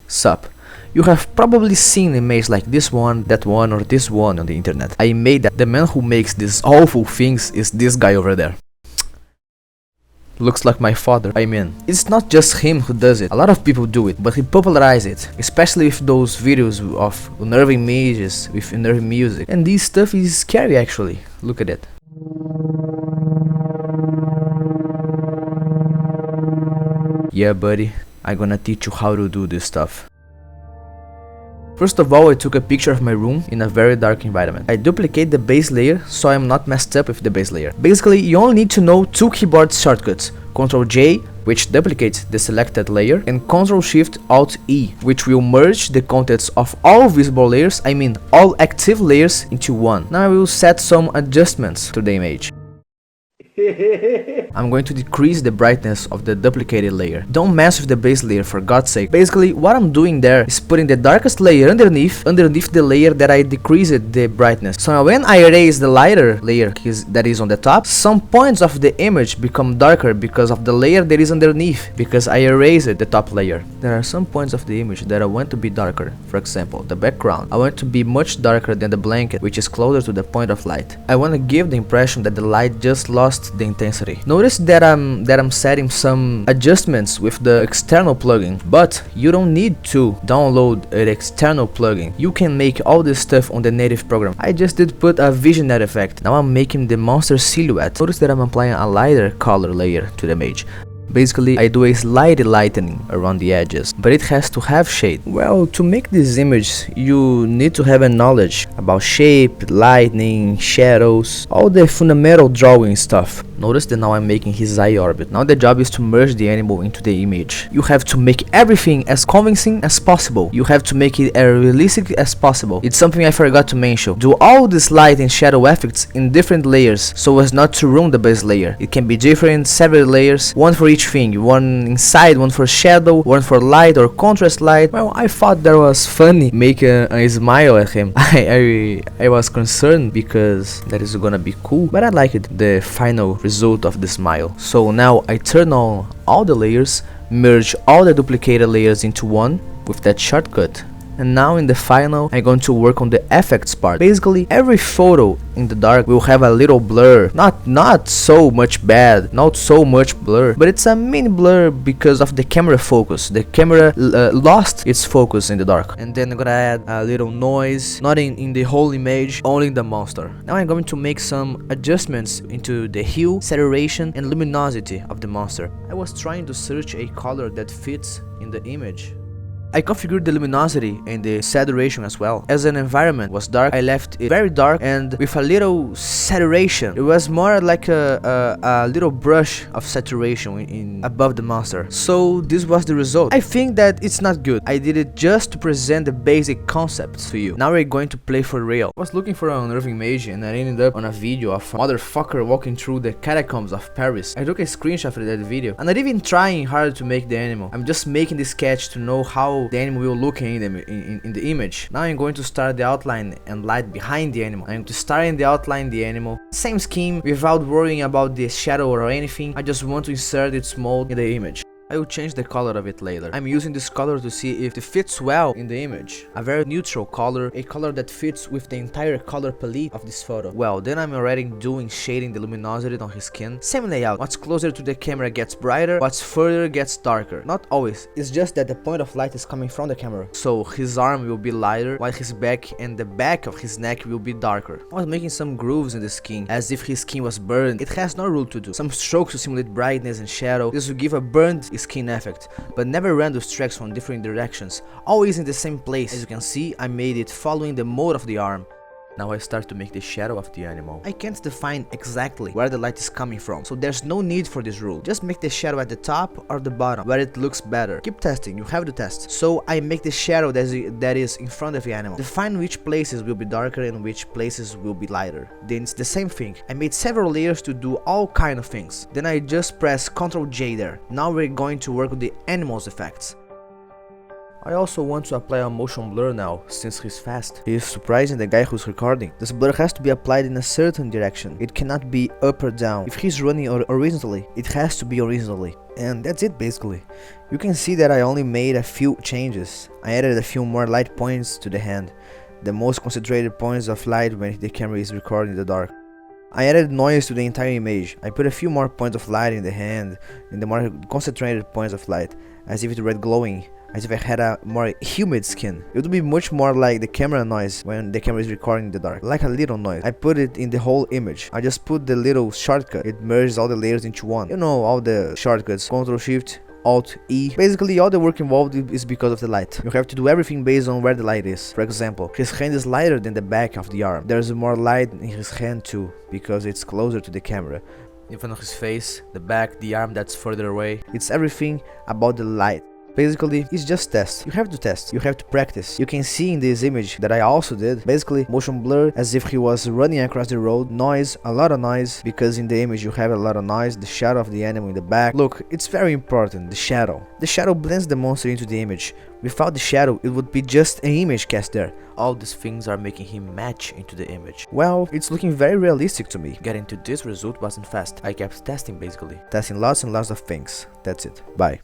Sup. You have probably seen images like this one, that one, or this one on the internet. I made that. The man who makes these awful things is this guy over there. Looks like my father. I mean, it's not just him who does it. A lot of people do it, but he popularized it, especially with those videos of unnerving images with unnerving music. And this stuff is scary actually. Look at it. Yeah, buddy, I'm gonna teach you how to do this stuff. First of all, I took a picture of my room in a very dark environment. I duplicate the base layer so I'm not messed up with the base layer. Basically, you only need to know two keyboard shortcuts. Ctrl J, which duplicates the selected layer, and Ctrl Shift Alt E, which will merge the contents of all visible layers, I mean all active layers, into one. Now I will set some adjustments to the image. I'm going to decrease the brightness of the duplicated layer. Don't mess with the base layer, for God's sake. Basically, what I'm doing there is putting the darkest layer underneath the layer that I decreased the brightness. So when I erase the lighter layer that is on the top, some points of the image become darker because of the layer that is underneath, because I erased the top layer. There are some points of the image that I want to be darker. For example, the background. I want to be much darker than the blanket, which is closer to the point of light. I want to give the impression that the light just lost the intensity. Notice that I'm setting some adjustments with the external plugin, but you don't need to download an external plugin. You can make all this stuff on the native program. I just did put a vignette effect. Now I'm making the monster silhouette. Notice that I'm applying a lighter color layer to the image. Basically, I do a slight lightening around the edges, but it has to have shade. Well, to make this image, you need to have a knowledge about shape, lightning, shadows, all the fundamental drawing stuff. Notice that now I'm making his eye orbit. Now the job is to merge the animal into the image. You have to make everything as convincing as possible. You have to make it as realistic as possible. It's something I forgot to mention. Do all this light and shadow effects in different layers so as not to ruin the base layer. It can be different, several layers, one for each thing, one inside, one for shadow, one for light or contrast light. Well, I thought that was funny, make a smile at him. I was concerned because that is gonna be cool, but I like it, the final result of the smile. So now I turn on all the layers, merge all the duplicated layers into one with that shortcut. And now in the final, I'm going to work on the effects part. Basically, every photo in the dark will have a little blur. Not so much bad, not so much blur, but it's a mini blur because of the camera focus. The camera lost its focus in the dark. And then I'm gonna add a little noise, not in the whole image, only in the monster. Now I'm going to make some adjustments into the hue, saturation, and luminosity of the monster. I was trying to search a color that fits in the image. I configured the luminosity and the saturation as well. As an environment was dark, I left it very dark and with a little saturation. It was more like a little brush of saturation above the monster. So this was the result. I think that it's not good. I did it just to present the basic concepts to you. Now we're going to play for real. I was looking for an unnerving image and I ended up on a video of a motherfucker walking through the catacombs of Paris. I took a screenshot of that video. I'm not even trying hard to make the animal. I'm just making this sketch to know how the animal will look in the image. Now I'm going to start the outline and light behind the animal. I'm going to start in the outline the animal. Same scheme, without worrying about the shadow or anything. I just want to insert its mold in the image. I will change the color of it later. I'm using this color to see if it fits well in the image. A very neutral color, a color that fits with the entire color palette of this photo. Well, then I'm already doing shading the luminosity on his skin. Same layout. What's closer to the camera gets brighter, what's further gets darker. Not always, it's just that the point of light is coming from the camera. So his arm will be lighter, while his back and the back of his neck will be darker. I was making some grooves in the skin, as if his skin was burned. It has no rule to do. Some strokes to simulate brightness and shadow. This will give a burned skin effect, but never random strokes from different directions, always in the same place. As you can see, I made it following the mode of the arm. Now I start to make the shadow of the animal. I can't define exactly where the light is coming from, so there's no need for this rule. Just make the shadow at the top or the bottom, where it looks better. Keep testing, you have to test. So I make the shadow that is in front of the animal. Define which places will be darker and which places will be lighter. Then it's the same thing. I made several layers to do all kind of things. Then I just press Ctrl J there. Now we're going to work with the animal's effects. I also want to apply a motion blur now, since he's fast. He is surprising the guy who's recording. This blur has to be applied in a certain direction. It cannot be up or down. If he's running horizontally, it has to be horizontally. And that's it basically. You can see that I only made a few changes. I added a few more light points to the hand, the most concentrated points of light when the camera is recording in the dark. I added noise to the entire image. I put a few more points of light in the hand, in the more concentrated points of light, as if it were glowing, as if I had a more humid skin. It would be much more like the camera noise when the camera is recording in the dark, like a little noise. I put it in the whole image. I just put the little shortcut. It merges all the layers into one. You know, all the shortcuts, Ctrl Shift Alt E. Basically all the work involved is because of the light. You have to do everything based on where the light is. For example, his hand is lighter than the back of the arm. There's more light in his hand too, because it's closer to the camera. In front of his face, the back, the arm that's further away. It's everything about the light. Basically, it's just test. You have to test. You have to practice. You can see in this image that I also did. Basically, motion blur as if he was running across the road. Noise, a lot of noise, because in the image you have a lot of noise. The shadow of the animal in the back. Look, it's very important, the shadow. The shadow blends the monster into the image. Without the shadow, it would be just an image cast there. All these things are making him match into the image. Well, it's looking very realistic to me. Getting to this result wasn't fast. I kept testing basically. Testing lots and lots of things. That's it. Bye.